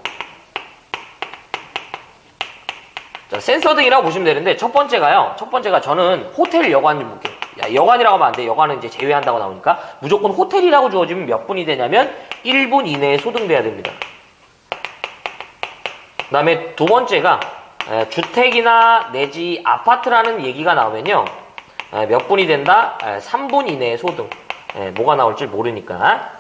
자, 센서 등이라고 보시면 되는데, 첫 번째가 저는 호텔 여관 좀 볼게요. 여관이라고 하면 안 돼. 여관은 이제 제외한다고 나오니까 무조건 호텔이라고 주어지면 몇 분이 되냐면 1분 이내에 소등돼야 됩니다. 그 다음에 두 번째가 주택이나 내지 아파트라는 얘기가 나오면요, 몇 분이 된다? 3분 이내에 소등. 뭐가 나올지 모르니까.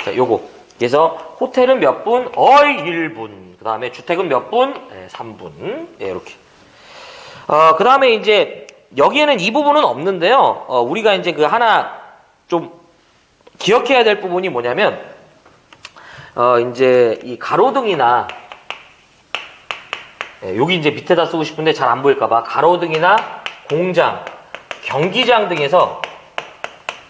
자, 요거. 그래서 호텔은 몇 분? 1분. 그 다음에 주택은 몇 분? 3분. 이렇게. 그 다음에 이제 여기에는 이 부분은 없는데요. 우리가 이제 그 하나 좀 기억해야 될 부분이 뭐냐면, 이제 이 가로등이나 여기 이제 밑에다 쓰고 싶은데 잘 안 보일까봐 가로등이나 공장, 경기장 등에서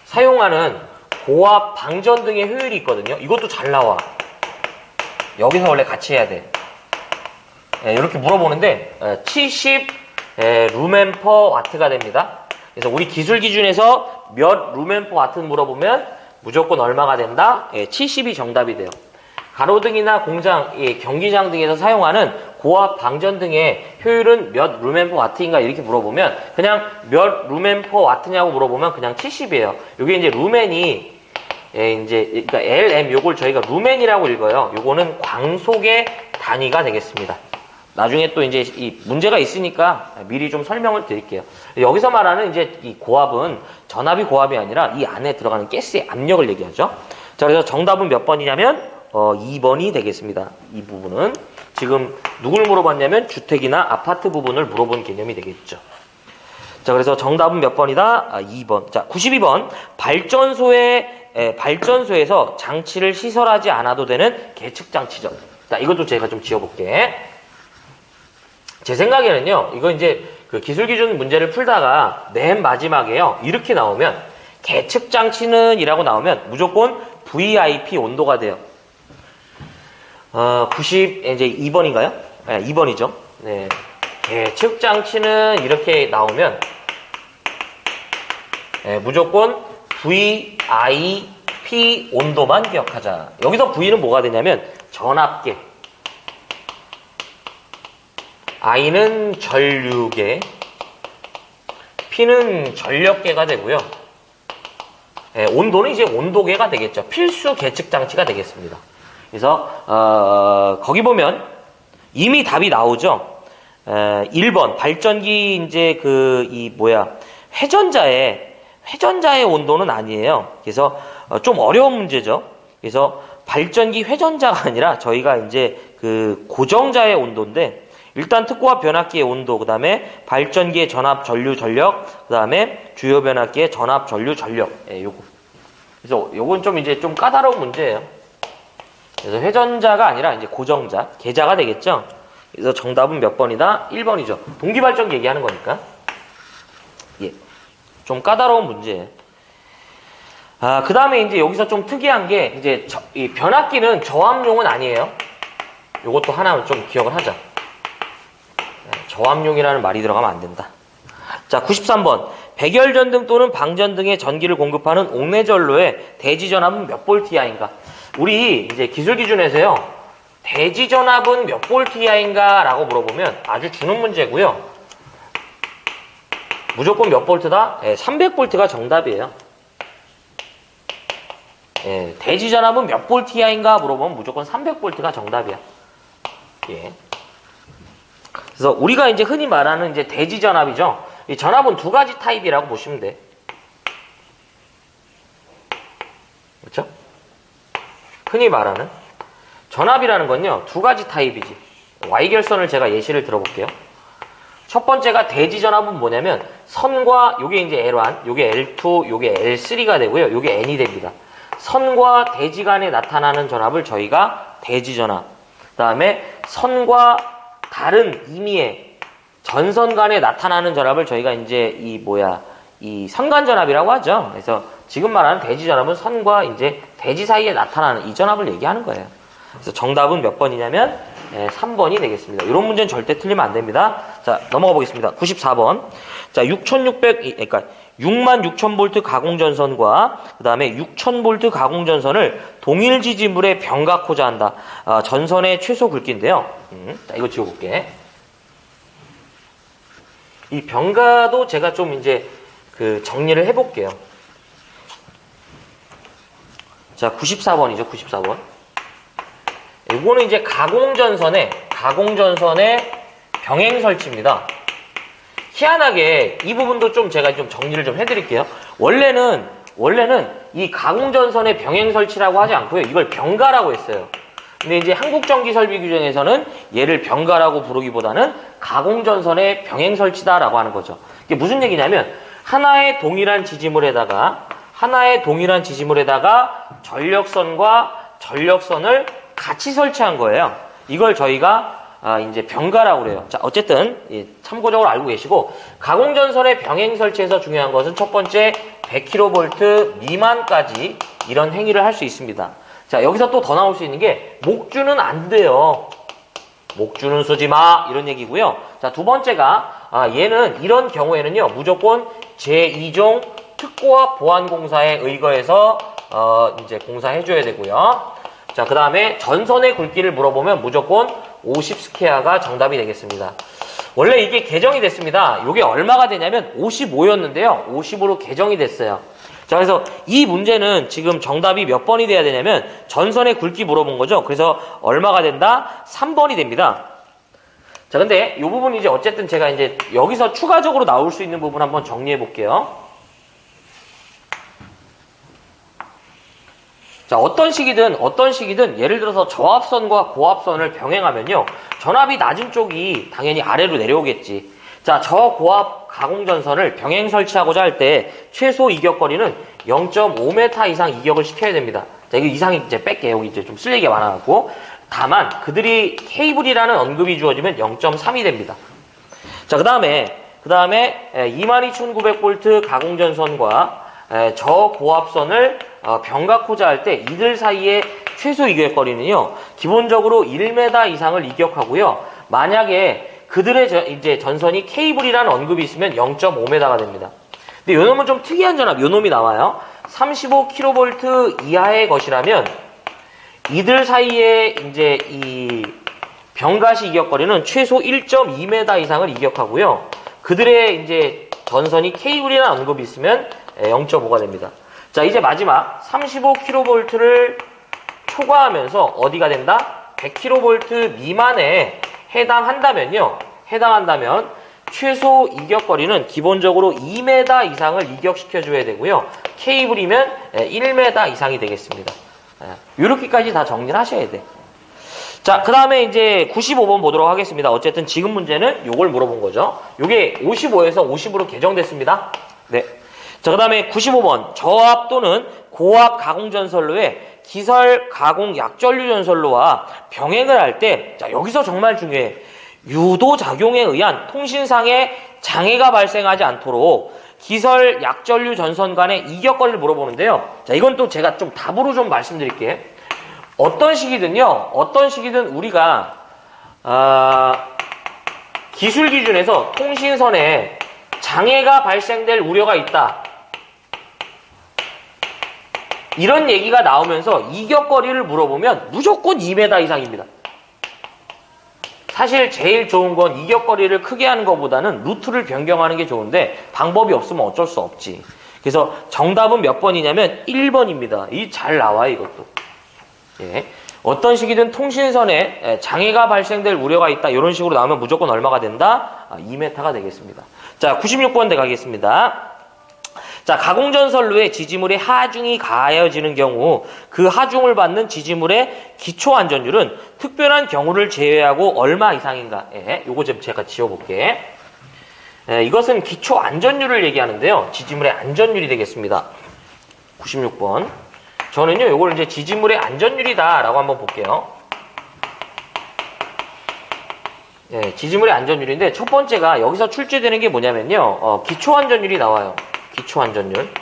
사용하는 고압 방전 등의 효율이 있거든요. 이것도 잘 나와. 여기서 원래 같이 해야 돼. 이렇게 물어보는데 70 루멘 퍼 와트가 됩니다. 그래서 우리 기술 기준에서 몇 루멘 퍼 와트 물어보면 무조건 얼마가 된다? 70이 정답이 돼요. 가로등이나 공장, 경기장 등에서 사용하는 고압 방전 등의 효율은 몇 루멘 퍼 와트인가 이렇게 물어보면 그냥 몇 루멘 퍼 와트냐고 물어보면 그냥 70이에요. 이게 이제 루멘이 그러니까 LM 요걸 저희가 루멘이라고 읽어요. 요거는 광속의 단위가 되겠습니다. 나중에 또 이제 이 문제가 있으니까 미리 좀 설명을 드릴게요. 여기서 말하는 이제 이 고압은 전압이 고압이 아니라 이 안에 들어가는 가스의 압력을 얘기하죠. 자, 그래서 정답은 몇 번이냐면 2번이 되겠습니다. 이 부분은 지금 누굴 물어봤냐면 주택이나 아파트 부분을 물어본 개념이 되겠죠. 자, 그래서 정답은 몇 번이다? 2번. 자, 92번. 발전소에서 장치를 시설하지 않아도 되는 계측 장치죠. 자, 이것도 제가 좀 지어볼게. 제 생각에는요, 이거 이제 그 기술 기준 문제를 풀다가 맨 마지막에요, 이렇게 나오면, 계측 장치는 이라고 나오면 무조건 VIP 온도가 돼요. 92번인가요? 네, 2번이죠. 네. 계측 장치는 이렇게 나오면, 네, 무조건 VIP 온도만 기억하자. 여기서 V는 뭐가 되냐면, 전압계. I는 전류계, P는 전력계가 되고요. 온도는 이제 온도계가 되겠죠. 필수 계측 장치가 되겠습니다. 그래서 거기 보면 이미 답이 나오죠. 1번 발전기 이제 회전자의 온도는 아니에요. 그래서 좀 어려운 문제죠. 그래서 발전기 회전자가 아니라 저희가 이제 그 고정자의 온도인데. 일단 특고압 변압기의 온도, 그 다음에 발전기의 전압, 전류, 전력, 그 다음에 주요 변압기의 전압, 전류, 전력. 요거. 그래서 요건 좀 이제 좀 까다로운 문제예요. 그래서 회전자가 아니라 이제 고정자, 계자가 되겠죠? 그래서 정답은 몇 번이다? 1번이죠. 동기발전기 얘기하는 거니까. 예. 좀 까다로운 문제예요. 그 다음에 이제 여기서 좀 특이한 게, 이제 이 변압기는 저압용은 아니에요. 요것도 하나 좀 기억을 하자. 저압용이라는 말이 들어가면 안 된다. 자, 93번. 백열전등 또는 방전등에 전기를 공급하는 옥내전로의 대지전압은 몇 볼트 이하인가? 우리 이제 기술 기준에서요, 대지전압은 몇 볼트 이하인가? 라고 물어보면 아주 주는 문제고요. 무조건 몇 볼트다? 300볼트가 정답이에요. 대지전압은 몇 볼트 이하인가? 물어보면 무조건 300볼트가 정답이야. 예. 그래서 우리가 이제 흔히 말하는 이제 대지전압이죠. 이 전압은 두 가지 타입이라고 보시면 돼. 그렇죠? 흔히 말하는 전압이라는 건요, 두 가지 타입이지. Y결선을 제가 예시를 들어볼게요. 첫 번째가 대지전압은 뭐냐면 선과 요게 이제 L1, 요게 L2, 요게 L3가 되고요. 요게 N이 됩니다. 선과 대지 간에 나타나는 전압을 저희가 대지전압. 그다음에 선과 다른 임의의 전선 간에 나타나는 전압을 저희가 이제 이 선간전압이라고 하죠. 그래서 지금 말하는 대지전압은 선과 이제 대지 사이에 나타나는 이 전압을 얘기하는 거예요. 그래서 정답은 몇 번이냐면 3번이 되겠습니다. 이런 문제는 절대 틀리면 안 됩니다. 자, 넘어가 보겠습니다. 94번. 자, 66,000V 가공전선과 그 다음에 6,000V 가공전선을 동일 지지물에 병각호자 한다. 전선의 최소 굵기인데요. 자, 이거 지워볼게. 이 병가도 제가 좀 이제 그 정리를 해볼게요. 자, 94번이죠. 94번. 이거는 이제 가공전선의 병행 설치입니다. 희한하게 이 부분도 좀 제가 좀 정리를 좀 해드릴게요. 원래는 이 가공전선의 병행 설치라고 하지 않고요. 이걸 병가라고 했어요. 근데 이제 한국전기설비 규정에서는 얘를 병가라고 부르기보다는 가공전선의 병행 설치다라고 하는 거죠. 이게 무슨 얘기냐면 하나의 동일한 지지물에다가 전력선과 전력선을 같이 설치한 거예요. 이걸 저희가 이제 병가라고 그래요. 자, 어쨌든 참고적으로 알고 계시고 가공전선의 병행 설치에서 중요한 것은 첫 번째 100kV 미만까지 이런 행위를 할 수 있습니다. 자, 여기서 또 더 나올 수 있는 게 목줄은 안 돼요. 목줄은 쓰지 마 이런 얘기고요. 자, 두 번째가 얘는 이런 경우에는요 무조건 제2종 특고압 보안공사에 의거해서 이제 공사해줘야 되고요. 자, 그 다음에 전선의 굵기를 물어보면 무조건 50스퀘어가 정답이 되겠습니다. 원래 이게 개정이 됐습니다. 이게 얼마가 되냐면 55였는데요. 50으로 개정이 됐어요. 자, 그래서 이 문제는 지금 정답이 몇 번이 돼야 되냐면 전선의 굵기 물어본 거죠. 그래서 얼마가 된다? 3번이 됩니다. 자, 근데 이 부분 이제 어쨌든 제가 이제 여기서 추가적으로 나올 수 있는 부분 한번 정리해 볼게요. 자, 어떤 식이든 예를 들어서 저압선과 고압선을 병행하면요. 전압이 낮은 쪽이 당연히 아래로 내려오겠지. 자, 저고압 가공전선을 병행 설치하고자 할 때 최소 이격거리는 0.5m 이상 이격을 시켜야 됩니다. 자, 이거 이상이 이제 뺄게요. 여기 이제 좀 쓸 얘기가 많아갖고. 다만, 그들이 케이블이라는 언급이 주어지면 0.3이 됩니다. 자, 그 다음에 22,900V 가공전선과 저고압선을 병각호자 할 때 이들 사이의 최소 이격거리는요, 기본적으로 1m 이상을 이격하고요. 만약에 그들의 이제 전선이 케이블이라는 언급이 있으면 0.5m가 됩니다. 근데 요 놈은 좀 특이한 전압, 요 놈이 나와요. 35kV 이하의 것이라면 이들 사이에 이제 이 병가시 이격거리는 최소 1.2m 이상을 이격하고요. 그들의 이제 전선이 케이블이라는 언급이 있으면 0.5가 됩니다. 자, 이제 마지막 35kV를 초과하면서 어디가 된다? 100kV 미만에 해당한다면 최소 이격거리는 기본적으로 2m 이상을 이격시켜줘야 되고요. 케이블이면 1m 이상이 되겠습니다. 이렇게까지 다 정리를 하셔야 돼. 자, 그 다음에 이제 95번 보도록 하겠습니다. 어쨌든 지금 문제는 요걸 물어본 거죠. 요게 55에서 50으로 개정됐습니다. 네. 자, 그 다음에 95번 저압 또는 고압 가공전선로에 기설 가공 약전류 전선로와 병행을 할 때, 자, 여기서 정말 중요해. 유도작용에 의한 통신상의 장애가 발생하지 않도록 기설 약전류 전선 간의 이격거리를 물어보는데요. 자, 이건 또 제가 좀 답으로 좀 말씀드릴게요. 어떤 식이든 우리가 기술 기준에서 통신선에 장애가 발생될 우려가 있다. 이런 얘기가 나오면서 이격거리를 물어보면 무조건 2m 이상입니다. 사실 제일 좋은 건 이격거리를 크게 하는 것보다는 루트를 변경하는 게 좋은데 방법이 없으면 어쩔 수 없지. 그래서 정답은 몇 번이냐면 1번입니다. 이 잘 나와요, 이것도. 예. 어떤 식이든 통신선에 장애가 발생될 우려가 있다. 이런 식으로 나오면 무조건 얼마가 된다? 2m가 되겠습니다. 자, 96번 대 가겠습니다. 자, 가공전선로에 지지물의 하중이 가해지는 경우 그 하중을 받는 지지물의 기초안전율은 특별한 경우를 제외하고 얼마 이상인가? 예, 요거 좀 제가 지워볼게. 예, 이것은 기초안전율을 얘기하는데요. 지지물의 안전율이 되겠습니다. 96번. 저는요, 요걸 이제 지지물의 안전율이다라고 한번 볼게요. 예, 지지물의 안전율인데 첫 번째가 여기서 출제되는 게 뭐냐면요. 기초안전율이 나와요. 기초안전율.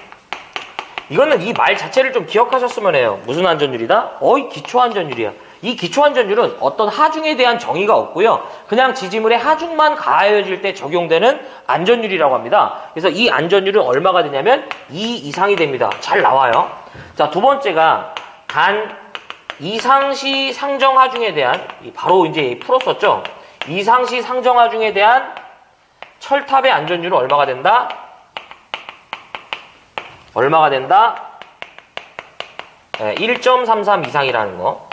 이거는 이 말 자체를 좀 기억하셨으면 해요. 무슨 안전율이다? 기초안전율이야. 이 기초안전율은 어떤 하중에 대한 정의가 없고요. 그냥 지지물의 하중만 가해질 때 적용되는 안전율이라고 합니다. 그래서 이 안전율은 얼마가 되냐면 2 이상이 됩니다. 잘 나와요. 자, 두 번째가 단 이상시 상정 하중에 대한, 바로 이제 풀었었죠. 이상시 상정 하중에 대한 철탑의 안전율은 얼마가 된다? 1.33 이상이라는 거.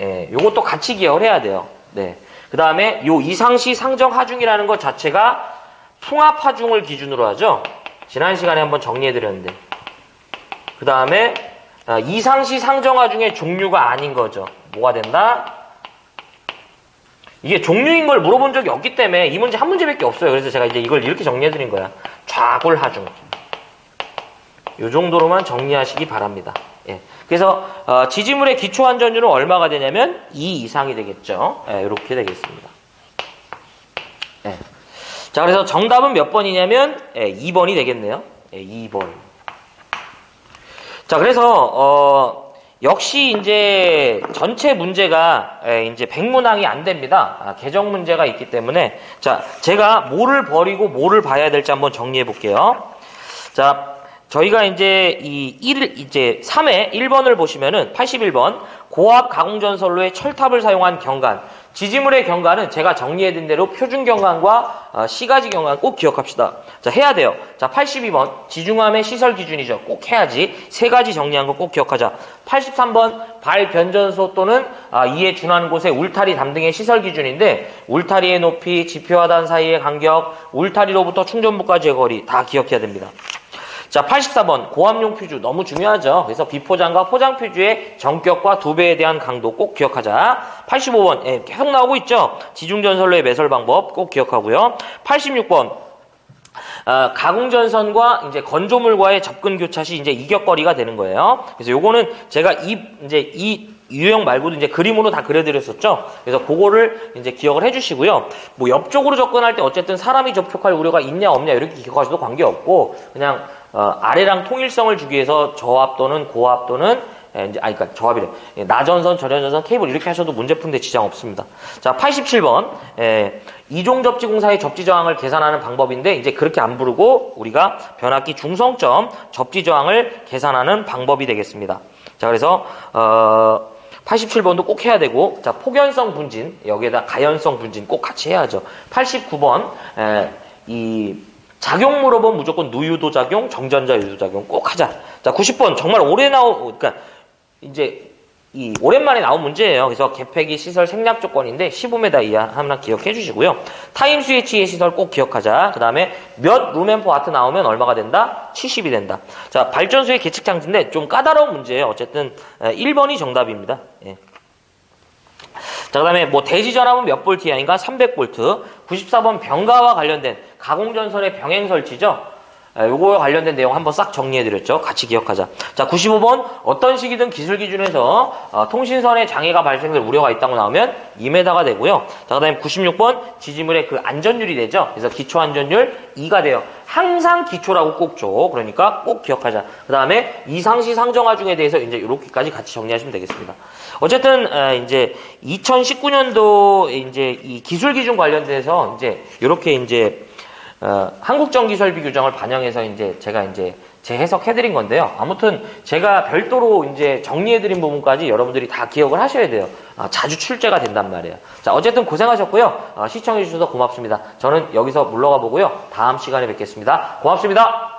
예, 요것도 같이 기억을 해야 돼요. 네. 그 다음에 요 이상시 상정 하중이라는 것 자체가 풍압 하중을 기준으로 하죠. 지난 시간에 한번 정리해드렸는데. 그 다음에 이상시 상정 하중의 종류가 아닌 거죠. 뭐가 된다? 이게 종류인 걸 물어본 적이 없기 때문에 이 문제 한 문제밖에 없어요. 그래서 제가 이제 이걸 이렇게 정리해드린 거야. 좌골 하중. 요 정도로만 정리하시기 바랍니다. 예. 그래서 지지물의 기초 안전율은 얼마가 되냐면 2 이상이 되겠죠. 예, 이렇게 되겠습니다. 예. 자, 그래서 정답은 몇 번이냐면 2번이 되겠네요. 2번. 자, 그래서 역시 이제 전체 문제가 이제 백문항이 안 됩니다. 개정 문제가 있기 때문에 자, 제가 뭐를 버리고 뭐를 봐야 될지 한번 정리해 볼게요. 자, 저희가 이제 이제 3회 1번을 보시면은 81번 고압 가공전선로의 철탑을 사용한 경관. 지지물의 경관은 제가 정리해둔 대로 표준 경관과 시가지 경관 꼭 기억합시다. 자, 해야 돼요. 자, 82번 지중함의 시설 기준이죠. 꼭 해야지. 세 가지 정리한 거 꼭 기억하자. 83번 발변전소 또는 이에 준하는 곳의 울타리 담등의 시설 기준인데 울타리의 높이, 지표하단 사이의 간격, 울타리로부터 충전부까지의 거리 다 기억해야 됩니다. 자, 84번 고압용 퓨즈 너무 중요하죠. 그래서 비포장과 포장 퓨즈의 전격과 도배에 대한 강도 꼭 기억하자. 85번 계속 나오고 있죠. 지중전선로의 매설 방법 꼭 기억하고요. 86번 가공전선과 이제 건조물과의 접근 교차시 이제 이격거리가 되는 거예요. 그래서 요거는 제가 이 유형 말고도 이제 그림으로 다 그려드렸었죠. 그래서 그거를 이제 기억을 해주시고요. 뭐 옆쪽으로 접근할 때 어쨌든 사람이 접촉할 우려가 있냐 없냐 이렇게 기억하셔도 관계없고 그냥 아래랑 통일성을 주기 위해서 저압 또는 고압 또는 그러니까 저압이래. 나전선, 저전선, 케이블 이렇게 하셔도 문제 푸는데 지장 없습니다. 자, 87번 이종접지공사의 접지저항을 계산하는 방법인데 이제 그렇게 안 부르고 우리가 변압기 중성점 접지저항을 계산하는 방법이 되겠습니다. 자, 그래서 87번도 꼭 해야 되고 자, 폭연성 분진 여기에다 가연성 분진 꼭 같이 해야죠. 89번 이 작용 물어보면 무조건 누유도 작용, 정전자 유도 작용 꼭 하자. 자, 90번 정말 그러니까 이제 오랜만에 나온 문제예요. 그래서 개폐기 시설 생략 조건인데 15m 이하 하나 기억해 주시고요. 타임 스위치의 시설 꼭 기억하자. 그 다음에 몇 룸앰프 와트 나오면 얼마가 된다? 70이 된다. 자, 발전소의 계측 장치인데 좀 까다로운 문제예요. 어쨌든 1번이 정답입니다. 예. 자, 그 다음에 뭐 대지전압은 몇 볼트 이하인가? 300볼트. 94번 병가와 관련된 가공전선의 병행 설치죠. 요거와 관련된 내용 한번 싹 정리해드렸죠. 같이 기억하자. 자, 95번 어떤 시기든 기술 기준에서 통신선에 장애가 발생될 우려가 있다고 나오면 2m가 되고요. 자, 그 다음에 96번 지지물의 그 안전율이 되죠. 그래서 기초 안전율 2가 돼요. 항상 기초라고 꼭 줘. 그러니까 꼭 기억하자. 그 다음에 이상시 상정하 중에 대해서 이제 이렇게까지 같이 정리하시면 되겠습니다. 어쨌든 이제 2019년도 이제 이 기술 기준 관련돼서 이제 이렇게 이제 한국전기설비 규정을 반영해서 이제 제가 이제 재해석해드린 건데요. 아무튼 제가 별도로 이제 정리해드린 부분까지 여러분들이 다 기억을 하셔야 돼요. 자주 출제가 된단 말이에요. 자, 어쨌든 고생하셨고요. 시청해주셔서 고맙습니다. 저는 여기서 물러가 보고요. 다음 시간에 뵙겠습니다. 고맙습니다.